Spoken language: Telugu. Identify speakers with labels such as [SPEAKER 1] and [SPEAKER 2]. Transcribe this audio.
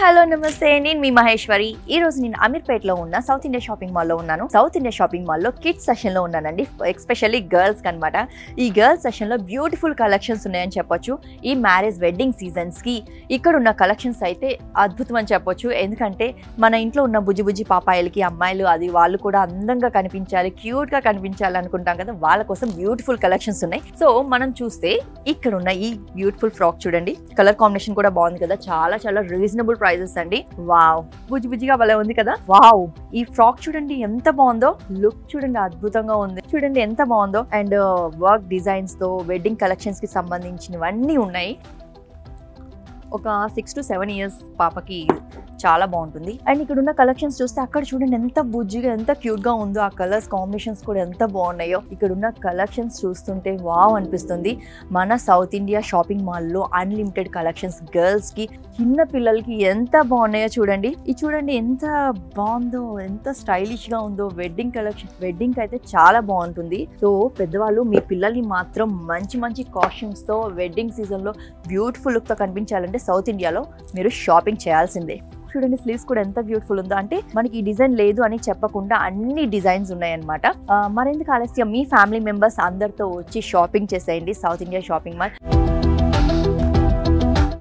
[SPEAKER 1] హలో నమస్తే, నేను మీ మహేశ్వరి. ఈ రోజు నేను అమీర్పేటలో ఉన్న సౌత్ ఇండియా షాపింగ్ మాల్లో ఉన్నాను. సౌత్ ఇండియా షాపింగ్ మాల్లో కిడ్స్ సెషన్ లో ఉన్నానండి, ఎస్పెషల్లీ గర్ల్స్ కనమాట. ఈ గర్ల్స్ సెషన్ లో బ్యూటిఫుల్ కలెక్షన్స్ ఉన్నాయని చెప్పొచ్చు. ఈ మ్యారేజ్ వెడ్డింగ్ సీజన్స్ కి ఇక్కడ ఉన్న కలెక్షన్స్ అయితే అద్భుతం అని చెప్పొచ్చు. ఎందుకంటే మన ఇంట్లో ఉన్న బుజ్జి బుజ్జి పాపాయిలకి అమ్మాయిలు అది వాళ్ళు కూడా అందంగా కనిపించాలి, క్యూట్ గా కనిపించాలి అనుకుంటాం కదా, వాళ్ళ కోసం బ్యూటిఫుల్ కలెక్షన్స్ ఉన్నాయి. సో మనం చూస్తే ఇక్కడ ఉన్న ఈ బ్యూటిఫుల్ ఫ్రాక్ చూడండి, కలర్ కాంబినేషన్ కూడా బాగుంది కదా, చాలా చాలా రీజనబుల్ ప్రైజెస్ అండి. వావ్, బుజ్జి బుజ్జిగా భలే ఉంది కదా. వావ్, ఈ ఫ్రాక్ చూడండి ఎంత బాగుందో, లుక్ చూడండి అద్భుతంగా ఉంది, చూడండి ఎంత బాగుందో. అండ్ వర్క్ డిజైన్స్ తో వెడ్డింగ్ కలెక్షన్స్ కి సంబంధించినవన్నీ ఉన్నాయి. ఒక 6 to 7 years పాపకి చాలా బాగుంటుంది. అండ్ ఇక్కడ ఉన్న కలెక్షన్స్ చూస్తే అక్కడ చూడండి ఎంత బుజ్జిగా ఎంత క్యూట్ గా ఉందో, ఆ కలర్స్ కాంబినేషన్స్ కూడా ఎంత బాగున్నాయో. ఇక్కడ ఉన్న కలెక్షన్స్ చూస్తుంటే వావ్ అనిపిస్తుంది. మన సౌత్ ఇండియా షాపింగ్ మాల్లో అన్లిమిటెడ్ కలెక్షన్స్ గర్ల్స్ కి, చిన్న పిల్లలకి ఎంత బాగున్నాయో చూడండి. ఇది చూడండి ఎంత బాగుందో, ఎంత స్టైలిష్ గా ఉందో. వెడ్డింగ్ కలెక్షన్, వెడ్డింగ్ అయితే చాలా బాగుంటుంది. సో పెద్దవాళ్ళు మీ పిల్లల్ని మాత్రం మంచి మంచి కాస్ట్యూమ్స్ తో వెడ్డింగ్ సీజన్ లో బ్యూటిఫుల్ లుక్ తో కనిపించాలంటే సౌత్ ఇండియాలో మీరు షాపింగ్ చేయాల్సిందే. చూడండి స్లీవ్స్ కూడా ఎంత బ్యూటిఫుల్ ఉందో, అంటే మనకి ఈ డిజైన్ లేదు అని చెప్పకుండా అన్ని డిజైన్స్ ఉన్నాయన్నమాట. మరెందుకు ఆలస్యం, మీ ఫ్యామిలీ మెంబర్స్ అందరితో వచ్చి షాపింగ్ చేసేయండి సౌత్ ఇండియా షాపింగ్ మాల్.